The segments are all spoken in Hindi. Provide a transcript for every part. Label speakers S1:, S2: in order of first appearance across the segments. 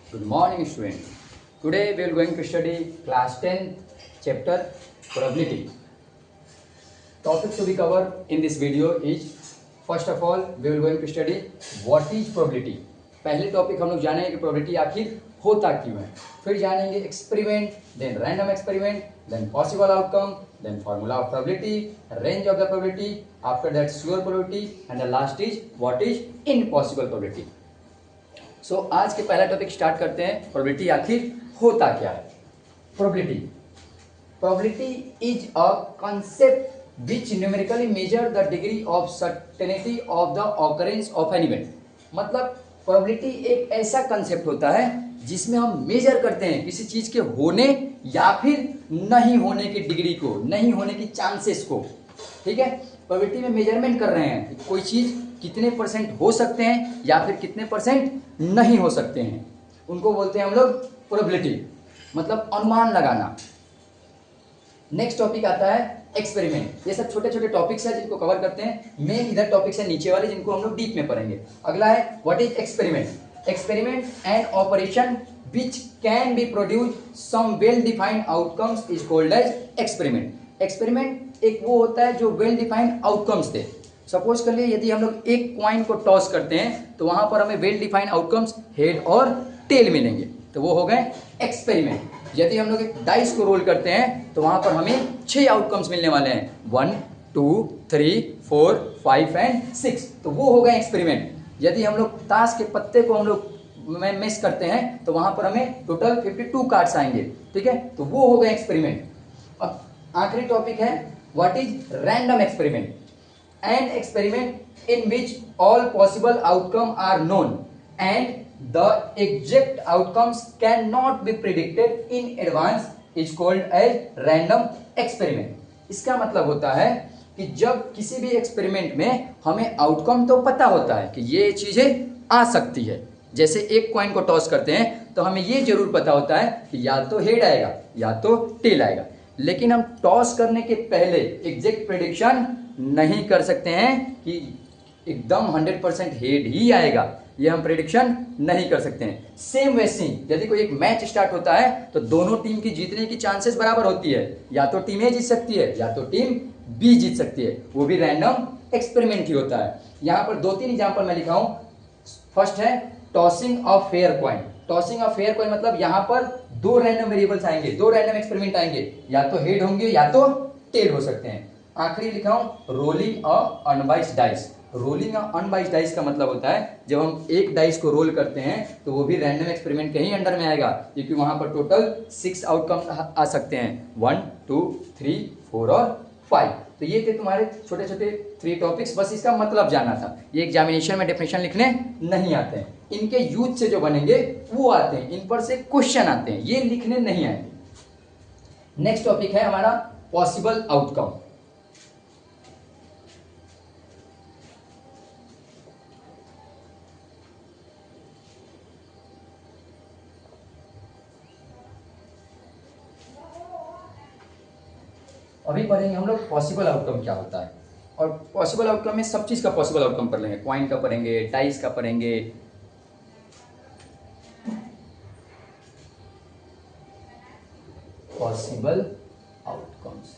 S1: Good morning, student. Today we are going to study class 10th chapter probability. Topic to be covered in this video is first of all we are going to study what is probability. पहले टॉपिक हम लोग जानेंगे कि प्रोबेबिलिटी आखिर होता क्यों है, फिर जानेंगे experiment, then random experiment, then possible outcome, then formula of probability, range of the probability, after that sure probability and the last is what is impossible probability. So आज के पहला टॉपिक स्टार्ट करते हैं. प्रोबेबिलिटी आखिर होता क्या है. Probability is a concept which numerically measure the degree of certainty of the occurrence of an event. मतलब प्रोबेबिलिटी एक ऐसा कंसेप्ट होता है जिसमें हम मेजर करते हैं किसी चीज के होने या फिर नहीं होने की डिग्री को, नहीं होने की चांसेस को. ठीक है, प्रोबेबिलिटी में मेजरमेंट कर रहे हैं कोई चीज कितने परसेंट हो सकते हैं या फिर कितने परसेंट नहीं हो सकते हैं, उनको बोलते हैं हम लोग प्रोबेबिलिटी, मतलब अनुमान लगाना. नेक्स्ट टॉपिक आता है एक्सपेरिमेंट. ये सब छोटे छोटे टॉपिक्स हैं जिनको कवर करते हैं. मेन इधर टॉपिक्स है नीचे वाले जिनको हम लोग डीप में पढ़ेंगे. अगला है what is experiment. Experiment and operation which can be produce some well defined outcomes is called as experiment. Experiment एक वो होता है जो वेल डिफाइंड आउटकम्स दे. सपोज कर लिए यदि हम लोग एक कॉइन को टॉस करते हैं तो वहां पर हमें वेल डिफाइंड आउटकम्स हेड और टेल मिलेंगे, तो वो हो गए एक्सपेरिमेंट. यदि हम लोग एक डाइस को रोल करते हैं तो वहां पर हमें 6 आउटकम्स मिलने वाले हैं, 1 2 3 4 5 एंड 6, तो वो हो गए एक्सपेरिमेंट. यदि हम लोग ताश के पत्ते को हम लोग मिस करते हैं तो वहां पर हमें टोटल 52 कार्ड्स आएंगे. ठीक है, तो वो हो गए एक्सपेरिमेंट. अब आखिरी टॉपिक है what is random experiment. An experiment in which all possible outcome are known and the exact outcomes cannot be predicted in advance is called as random experiment. इसका मतलब होता है कि जब किसी भी एक्सपेरिमेंट में हमें आउटकम तो पता होता है कि ये चीजें आ सकती है. जैसे एक कॉइन को टॉस करते हैं तो हमें ये जरूर पता होता है कि या तो हेड आएगा या तो टेल आएगा, लेकिन हम टॉस करने के पहले एग्जैक्ट प्रेडिक्शन नहीं कर सकते हैं कि एकदम 100% हेड ही आएगा, ये हम प्रेडिक्शन नहीं कर सकते हैं. सेम वैसे ही यदि कोई एक मैच स्टार्ट होता है तो दोनों टीम की जीतने की चांसेस बराबर होती है, या तो टीम ए जीत सकती है या तो टीम बी जीत सकती है, वो भी रैंडम एक्सपेरिमेंट ही होता है. यहाँ पर 2-3 एग्जांपल मैं लिखा हूं. फर्स्ट है tossing of fair coin. Tossing of fair coin मतलब यहाँ पर 2 रैंडम वेरिएबल्स आएंगे, 2 रैंडम एक्सपेरिमेंट आएंगे, या तो हेड होंगे या तो टेल हो सकते हैं. आखिरी लिखा हूं rolling a unbiased dice. Rolling unbiased dice का मतलब होता है जब हम एक डाइस को रोल करते हैं तो वो भी रैंडम एक्सपेरिमेंट के ही अंडर में आएगा, क्योंकि वहां पर टोटल 6 आउटकम आ सकते हैं, 1 2 3 4 और 5. तो ये थे तुम्हारे छोटे छोटे 3 टॉपिक्स. बस इसका मतलब जानना था. ये एग्जामिनेशन में डेफिनेशन लिखने नहीं आते हैं, इनके यूज से जो बनेंगे वो आते हैं, इन पर से क्वेश्चन आते हैं, ये लिखने नहीं आएंगे. नेक्स्ट टॉपिक है हमारा पॉसिबल आउटकम. अभी पढ़ेंगे हम लोग पॉसिबल आउटकम क्या होता है, और पॉसिबल आउटकम में सब चीज का पॉसिबल आउटकम कर लेंगे. कॉइन का पढ़ेंगे, डाइस का पढ़ेंगे, पॉसिबल आउटकम्स.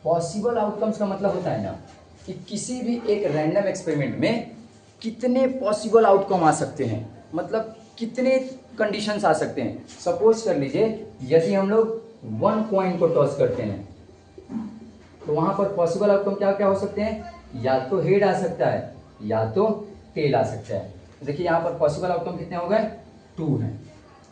S1: पॉसिबल आउटकम्स का मतलब होता है ना कि किसी भी एक रैंडम एक्सपेरिमेंट में कितने पॉसिबल आउटकम आ सकते हैं, मतलब कितने कंडीशंस आ सकते हैं. सपोज कर लीजिए यदि हम लोग 1 कॉइन को टॉस करते हैं तो वहां पर पॉसिबल आउटकम क्या क्या हो सकते हैं, या तो हेड आ सकता है या तो टेल आ सकता है. देखिए यहाँ पर पॉसिबल आउटकम कितने हो गए, 2 हैं.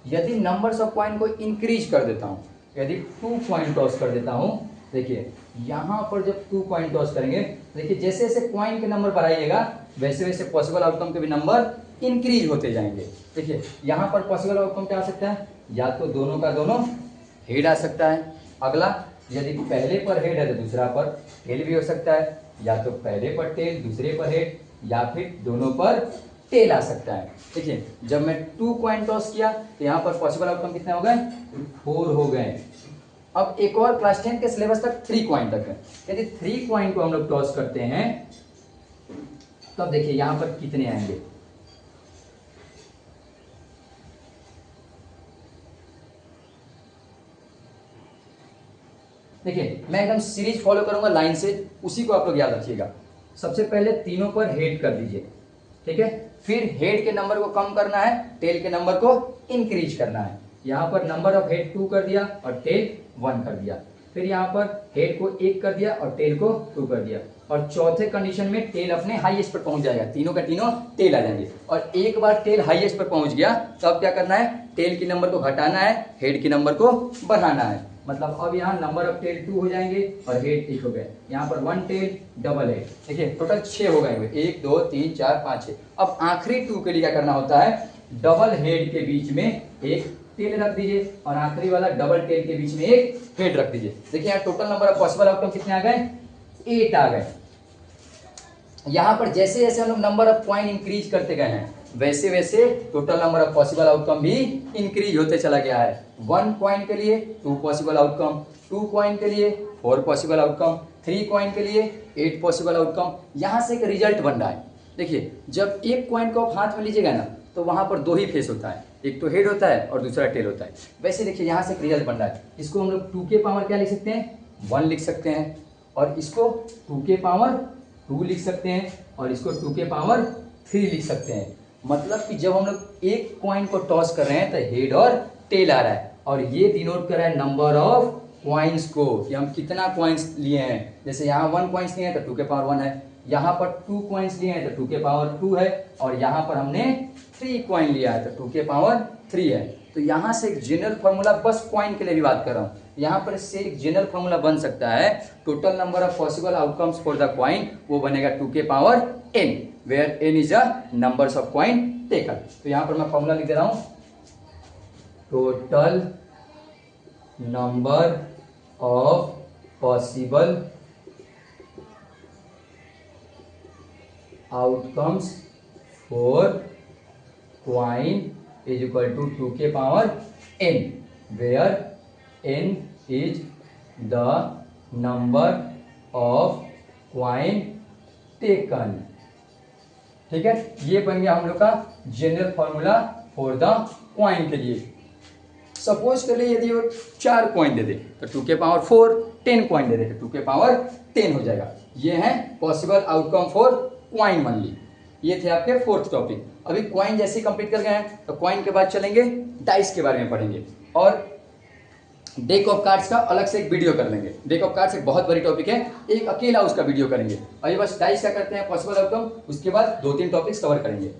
S1: यदि नंबर्स ऑफ कॉइन को इंक्रीज कर देता हूँ, यदि 2 कॉइन टॉस कर देता हूँ, देखिए यहाँ पर जब 2 कॉइन टॉस करेंगे, देखिए जैसे जैसे कॉइन के नंबर बढ़ाइएगा वैसे वैसे पॉसिबल आउटकम के भी नंबर इंक्रीज होते जाएंगे. देखिए यहाँ पर पॉसिबल आउटकम क्या आ सकता है, या तो दोनों का दोनों हेड आ सकता है. अगला यदि पहले पर हेड है तो दूसरा पर टेल भी हो सकता है, या तो पहले पर टेल दूसरे पर हेड, या फिर दोनों पर टेल आ सकता है. देखिए जब मैं 2 कॉइन टॉस किया तो यहाँ पर पॉसिबल आउटकम कितने हो गए, 4 हो गए. अब एक और क्लास 10 के सिलेबस तक 3 कॉइन तक है. यदि 3 कॉइन को हम लोग टॉस करते हैं तब देखिए यहाँ पर कितने आएंगे, देखिए मैं एकदम सीरीज फॉलो करूंगा लाइन से, उसी को आप लोग याद रखिएगा। सबसे पहले तीनों पर हेड कर दीजिए, ठीक है। फिर हेड के नंबर को कम करना है, टेल के नंबर को इंक्रीज करना है। यहाँ पर नंबर ऑफ हेड 2 कर दिया और टेल 1 कर दिया। फिर यहाँ पर हेड को 1 कर दिया और टेल को 2 कर दिया। और चौथे कंडीशन में टेल अपने हाईएस्ट पर पहुंच जाएगा, तीनों का तीनों टेल आ जाएंगे। और एक बार टेल हाईएस्ट पर पहुंच गया तो अब क्या करना है, टेल के नंबर को घटाना है, हेड के नंबर को बढ़ाना है। मतलब अब यहाँ नंबर ऑफ टेल 2 हो जाएंगे और हेड 1 हो गए। यहाँ पर 1 टेल डबल हेड, देखिए टोटल 6 हो गए, 1 2 3 4 5 6। अब आखिरी 2 के लिए क्या करना होता है, डबल हेड के बीच में एक टेल रख दीजिए और आखिरी वाला डबल टेल के बीच में एक हेड रख दीजिए। देखिए यहाँ total number of possible outcome कितने आ गए, 8 आ गए। यहाँ पर जैसे जैसे हम लोग नंबर ऑफ पॉइंट इंक्रीज करते गए हैं वैसे वैसे total number of possible outcome भी इंक्रीज होते चला गया है। 1 पॉइंट के लिए 2 पॉसिबल आउटकम, 2 पॉइंट के लिए 4 पॉसिबल आउटकम, 3 पॉइंट के लिए 8 पॉसिबल आउटकम। यहाँ से एक रिजल्ट बन रहा है। देखिए जब एक पॉइंट को आप हाथ में लीजिएगा ना तो वहाँ पर 2 ही फेस होता है, एक तो हेड होता है और दूसरा टेल होता है। वैसे देखिए यहाँ से एक रिजल्ट बन रहा है, इसको हम लोग 2 के पावर क्या लिख सकते हैं, 1 लिख सकते हैं। और इसको 2 के पावर 2 लिख सकते हैं और इसको 2 के पावर 3 लिख सकते हैं। मतलब कि जब हम लोग एक कॉइन को टॉस कर रहे हैं तो हेड और टेल आ रहा है और ये डिनोट कर रहा है नंबर ऑफ कॉइन्स को, कि हम कितना कॉइन्स लिए हैं। जैसे यहाँ 1 कॉइन्स लिए हैं तो 2 के पावर 1 है, यहाँ पर 2 कॉइन्स लिए हैं तो 2 के पावर 2 है और यहाँ पर हमने 3 कॉइन लिया है तो 2 के पावर 3 है। तो यहाँ से एक जनरल फॉर्मूला, बस कॉइन के लिए भी बात कर रहा हूँ, यहाँ पर से एक जनरल फॉर्मूला बन सकता है, total number of possible outcomes for the coin वो बनेगा 2 के power n, where n is the numbers of coin taken. तो यहाँ पर मैं फॉर्मूला लिख दे रहा हूँ, total number of possible outcomes for coin is equal to 2 के power n, where n is the number of coin taken. ठीक है, ये बन गया हम लोग का general formula for the coin के लिए। सपोज कर ले यदि वो 4 कॉइन दे दे तो 2 के पावर 4, 10 कॉइन दे दे तो 2 के पावर 10 हो जाएगा। ये है पॉसिबल आउटकम फॉर कॉइन मनली। ये थे आपके 4th टॉपिक। अभी कॉइन जैसे कंप्लीट कर गए हैं तो कॉइन के बाद चलेंगे डाइस के बारे में पढ़ेंगे और डेक ऑफ कार्ड्स का अलग से एक वीडियो कर लेंगे। डेक ऑफ कार्ड्स एक बहुत बड़ी टॉपिक है, एक अकेला उसका वीडियो करेंगे। अभी बस डाइस क्या करते हैं, पॉसिबल आउटकम, उसके बाद 2-3 टॉपिक्स कवर करेंगे।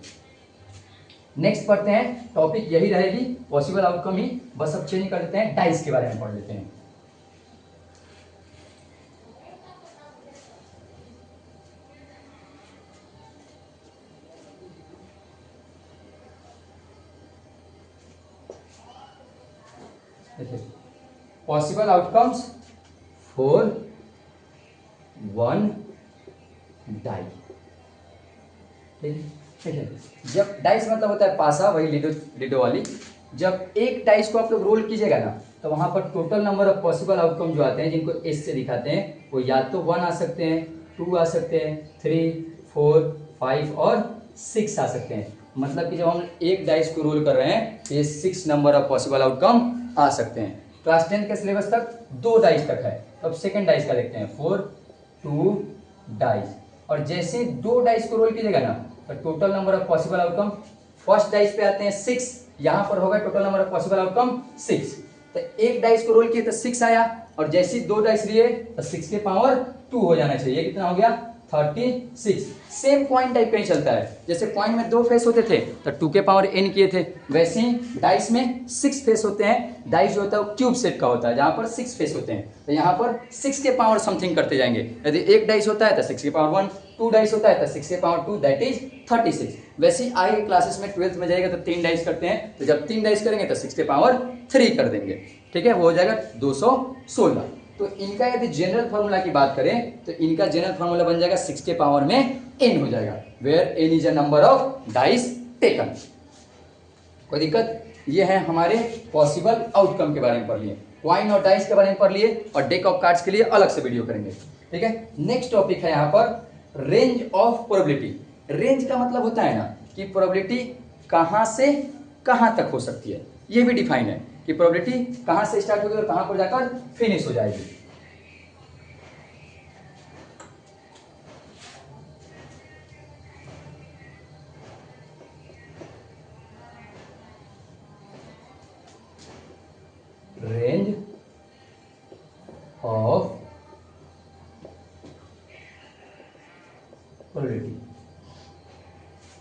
S1: नेक्स्ट पढ़ते हैं, टॉपिक यही रहेगी, पॉसिबल आउटकम ही, बस अब चेंज कर देते हैं, डाइस के बारे में पढ़ लेते हैं। देखिए पॉसिबल आउटकम्स फॉर 1 डाई। ठीक है, जब डाइस मतलब होता है पासा, वही लिडो वाली। जब एक डाइस को आप लोग रोल कीजिएगा ना तो वहां पर total number of possible outcome जो आते हैं, जिनको एस से दिखाते हैं, वो या तो 1 आ सकते हैं, 2 आ सकते हैं, 3, 4, 5 और 6 आ सकते हैं। मतलब कि जब हम एक डाइस को रोल कर रहे हैं तो ये 6 नंबर ऑफ पॉसिबल आउटकम आ सकते हैं। क्लास 10 के सिलेबस तक 2 डाइस तक है। अब सेकंड डाइस का देखते हैं, 4, 2 डाइस। और जैसे 2 डाइस को रोल कीजिएगा ना तो total number of possible outcome, first dice पे आते हैं 6, यहाँ पर होगा total number of possible outcome 6। तो एक डाइस को रोल किए तो 6 आया और जैसे 2 डाइस लिए तो 6 के पावर 2 हो जाना चाहिए। कितना हो गया, 36। सेम कॉइन टाइप का ही चलता है, जैसे कॉइन में 2 फेस होते थे तो 2 के पावर n किए थे, वैसे ही डाइस में 6 फेस होते हैं। डाइस जो होता है वो क्यूब शेप का होता है जहाँ पर 6 फेस होते हैं, तो यहाँ पर 6 के पावर समथिंग करते जाएंगे। यदि एक डाइस होता है तो 6 के पावर 1, 2 डाइस होता है तो 6 के पावर 2, दैट इज 36। वैसे ही आगे क्लासेस में 12th में जाएगा तो 3 डाइस करते हैं, तो जब 3 डाइस करेंगे तो 6 के पावर 3 कर देंगे। ठीक है, वो हो जाएगा 216। तो इनका यदि जनरल फार्मूला की बात करें तो इनका जनरल फार्मूला बन जाएगा 6 के पावर में n हो जाएगा, where n is a number of dice taken. कोई दिक्कत? ये है हमारे पॉसिबल आउटकम के बारे में पढ़ लिए, कॉइन और डाइस के बारे में पढ़ लिए और डेक ऑफ कार्ड्स के लिए अलग से वीडियो करेंगे। ठीक है, नेक्स्ट टॉपिक है यहाँ पर रेंज ऑफ प्रोबेबिलिटी। रेंज का मतलब होता है ना कि प्रोबेबिलिटी कहाँ से कहाँ तक हो सकती है, ये भी डिफाइन है कि प्रोबेबिलिटी कहाँ से स्टार्ट होगी और कहाँ पर जाकर फिनिश हो जाएगी।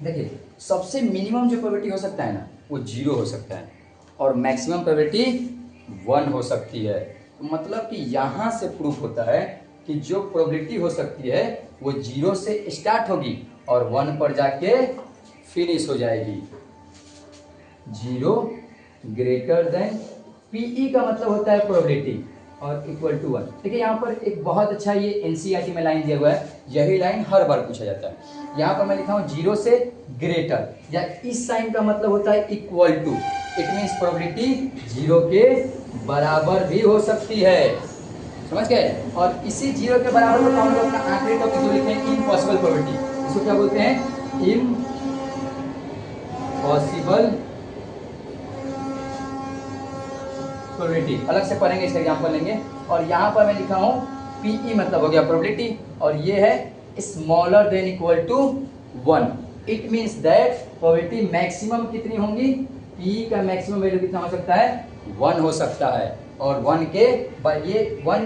S1: देखिए सबसे मिनिमम जो प्रोबेबिलिटी हो सकता है ना वो 0 हो सकता है और मैक्सिमम प्रोबेबिलिटी 1 हो सकती है। तो मतलब कि यहाँ से प्रूफ होता है कि जो प्रोबेबिलिटी हो सकती है वो 0 से स्टार्ट होगी और 1 पर जाके फिनिश हो जाएगी। 0 ग्रेटर देन पीई का मतलब होता है प्रोबेबिलिटी और इक्वल टू 1। देखिए यहाँ पर एक बहुत अच्छा ये एनसीईआरटी में लाइन दिया हुआ है, यही लाइन हर बार पूछा जाता है। यहाँ पर मैं लिखा हूँ 0 से ग्रेटर, या इस साइन का मतलब होता है equal to, it means probability 0 के बराबर भी हो सकती है। समझ गए? और इसी 0 के बराबर को हम लोग अपना आखिरी टॉपिक जो लिखे हैं इम्पॉसिबल प्रोबेबिलिटी, इसको क्या बोलते हैं? Impossible probability. अलग से पढ़ेंगे, इसका एग्जांपल लेंगे। और यहाँ पर मैं लिखा हूँ पीई मतलब हो गया प्रोबेबिलिटी और ये है smaller than equal to 1। It means that probability maximum कितनी होंगी? पी का मैक्सिमम वैल्यू कितना हो सकता है? 1 हो सकता है। और 1 के ये 1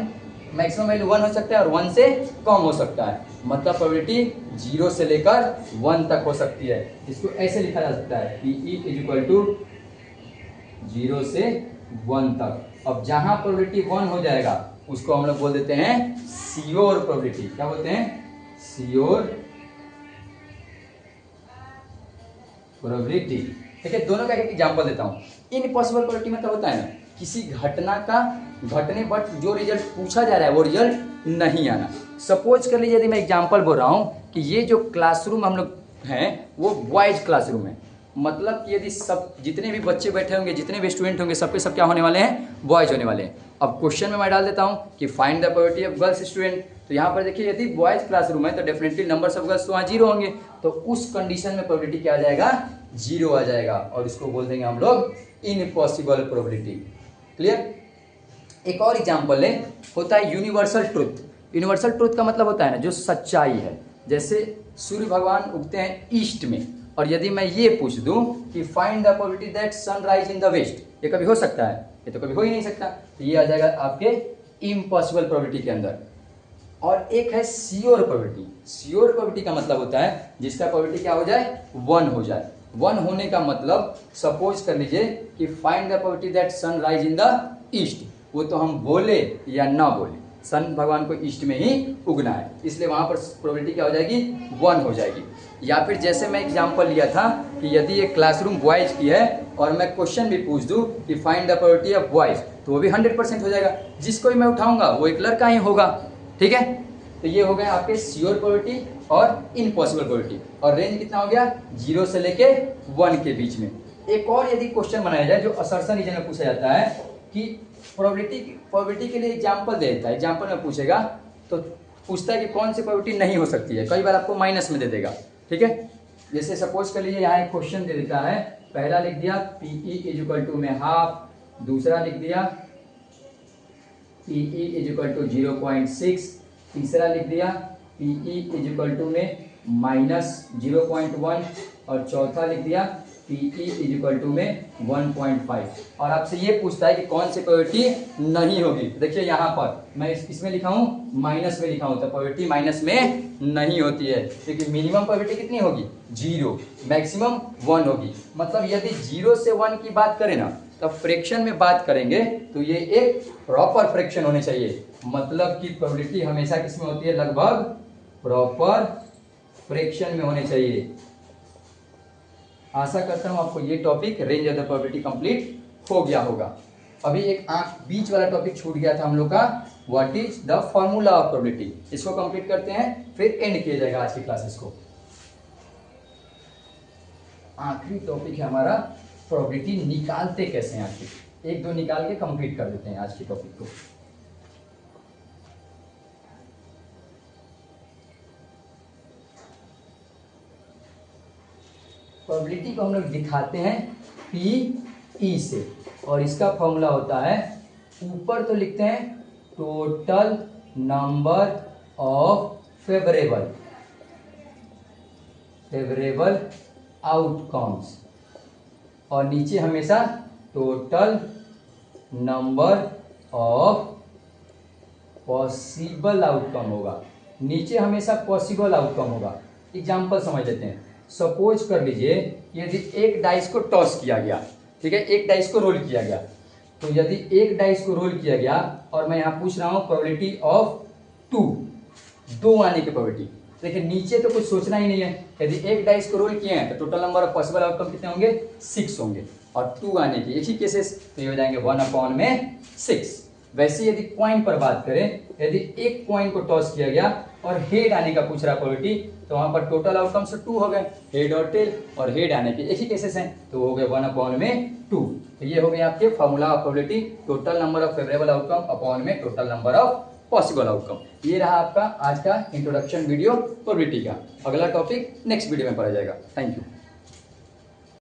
S1: मैक्सिमम वैल्यू 1 हो सकता है और 1 से कम हो सकता है। मतलब प्रोबेबिलिटी 0 से लेकर 1 तक हो सकती है। इसको ऐसे लिखा जा सकता है पीई इज इक्वल टू 0 से 1 तक। अब जहां प्रोबेबिलिटी 1 हो जाएगा उसको हम लोग बोल देते हैं श्योर प्रोबेबिलिटी। क्या बोलते हैं? Sure probability. ठीक है, दोनों का एक एग्जांपल देता हूं। इम्पॉसिबल प्रोबेबिलिटी मतलब होता है ना किसी घटना का घटने बट जो रिजल्ट पूछा जा रहा है वो रिजल्ट नहीं आना। सपोज कर लीजिए यदि मैं एग्जांपल बोल रहा हूं कि ये जो क्लासरूम हम लोग हैं वो बॉयज क्लासरूम है, मतलब कि यदि सब जितने भी बच्चे बैठे होंगे, जितने भी स्टूडेंट होंगे, सबके सब क्या होने वाले हैं? बॉयज होने वाले हैं। अब क्वेश्चन में मैं डाल देता हूं कि find the probability of girls student. तो यहाँ पर देखिए यदि बॉयज क्लासरूम है तो डेफिनेटली नंबर्स ऑफ गर्ल्स तो वहाँ 0 होंगे, तो उस कंडीशन में प्रोबेबिलिटी क्या आ जाएगा? 0 आ जाएगा और इसको बोल देंगे हम लोग इम्पॉसिबल प्रोबेबिलिटी। क्लियर? एक और एग्जाम्पल ले, होता है यूनिवर्सल ट्रुथ। यूनिवर्सल ट्रुथ का मतलब होता है ना जो सच्चाई है। जैसे सूर्य भगवान उगते हैं ईस्ट में, और यदि मैं ये पूछ दूं कि find the probability that sunrise in the west, ये कभी हो सकता है? ये तो कभी हो ही नहीं सकता। तो ये आ जाएगा आपके इम्पॉसिबल प्रोबेबिलिटी के अंदर। और एक है श्योर प्रोबेबिलिटी। श्योर प्रोबेबिलिटी का मतलब होता है जिसका प्रोबेबिलिटी क्या हो जाए? 1 हो जाए। 1 होने का मतलब सपोज कर लीजिए कि find the probability that sunrise in the east, वो तो हम बोले या ना बोले, सन भगवान को ईस्ट में ही उगना है, इसलिए वहां पर प्रोबेबिलिटी क्या हो जाएगी? 1 हो जाएगी। या फिर जैसे मैं एग्जांपल लिया था कि यदि ये क्लासरूम बॉयज की है और मैं क्वेश्चन भी पूछ दूं कि find the probability of boys, तो वो भी 100% हो जाएगा। जिसको भी मैं उठाऊंगा वो एक लड़का ही होगा। ठीक है, तो ये हो गए आपके श्योर प्रोबेबिलिटी और इम्पॉसिबल प्रोबेबिलिटी। और रेंज कितना हो गया? 0 से लेके 1 के बीच में। एक और यदि क्वेश्चन बनाया जाए जो असर्शन रीजन में पूछा जाता है कि प्रोबेबिलिटी के लिए एग्जाम्पल दे देता है, एग्जाम्पल में पूछेगा तो पूछता है कि कौन सी प्रोबेबिलिटी नहीं हो सकती है, कई बार आपको माइनस में दे देगा। ठीक है, जैसे सपोज कर लीजिए यहाँ एक क्वेश्चन दे देता है, पहला लिख दिया पीई इज इक्वल टू में हाफ, दूसरा लिख दिया पीई इज इक्वल टू 0.6, तीसरा लिख दिया पीई इज इक्वल टू में -0.1 और चौथा लिख दिया पीई इज इक्वल टू में 1.5। और आपसे ये पूछता है कि कौन सी प्रोबेबिलिटी नहीं होगी। देखिए यहाँ पर मैं इसमें लिखा हूँ माइनस में लिखा हूँ, तो प्रोबेबिलिटी माइनस में नहीं होती है क्योंकि मिनिमम प्रोबेबिलिटी कितनी होगी? 0, मैक्सिमम 1 होगी। मतलब यदि 0 से 1 की बात करें ना तो फ्रैक्शन में बात करेंगे तो ये एक प्रॉपर फ्रैक्शन होने चाहिए। मतलब कि प्रोबेबिलिटी हमेशा किसमें होती है? लगभग प्रॉपर फ्रैक्शन में होने चाहिए। आशा करता हूं आपको ये topic range of the probability complete हो गया होगा। अभी एक बीच वाला टॉपिक छूट गया था हम लोग का, what is the formula of probability. इसको कंप्लीट करते हैं फिर एंड किया जाएगा आज की क्लासेस को। आखिरी टॉपिक है हमारा प्रोबेबिलिटी निकालते कैसे हैं। आखिर 1-2 निकाल के कंप्लीट कर देते हैं आज के टॉपिक को। प्रोबेबिलिटी को हम लोग दिखाते हैं पी से, और इसका फॉर्मूला होता है, ऊपर तो लिखते हैं total number of favourable outcomes, और नीचे हमेशा total number of possible outcome होगा। नीचे हमेशा पॉसिबल आउटकम होगा। एग्जाम्पल समझ लेते हैं। सपोज कर लीजिए यदि एक डाइस को टॉस किया गया, ठीक है, एक डाइस को रोल किया गया, तो यदि एक डाइस को रोल किया गया और मैं यहाँ पूछ रहा हूँ प्रोबेबिलिटी ऑफ 2, 2 आने की प्रोबेबिलिटी। देखिए नीचे तो कुछ सोचना ही नहीं है, यदि एक डाइस को रोल किए हैं तो total number of possible outcome कितने होंगे, 6 होंगे, और 2 आने की एक ही केसेस, तो ये हो जाएंगे 1/6। वैसे यदि कॉइन पर बात करें, यदि एक कॉइन को टॉस किया गया और हेड आने का पूछ रहा प्रोबेबिलिटी, तो वहां पर टोटल आउटकम से 2 हो गए, हेड और टेल, और हेड आने के एक ही केसेस हैं, तो हो गए 1/2। तो ये हो गए आपके formula of probability, total number of favourable outcome upon में total number of possible outcome. ये रहा आपका आज का इंट्रोडक्शन वीडियो प्रोबेबिलिटी का। अगला टॉपिक नेक्स्ट वीडियो में पढ़ा जाएगा। Thank you.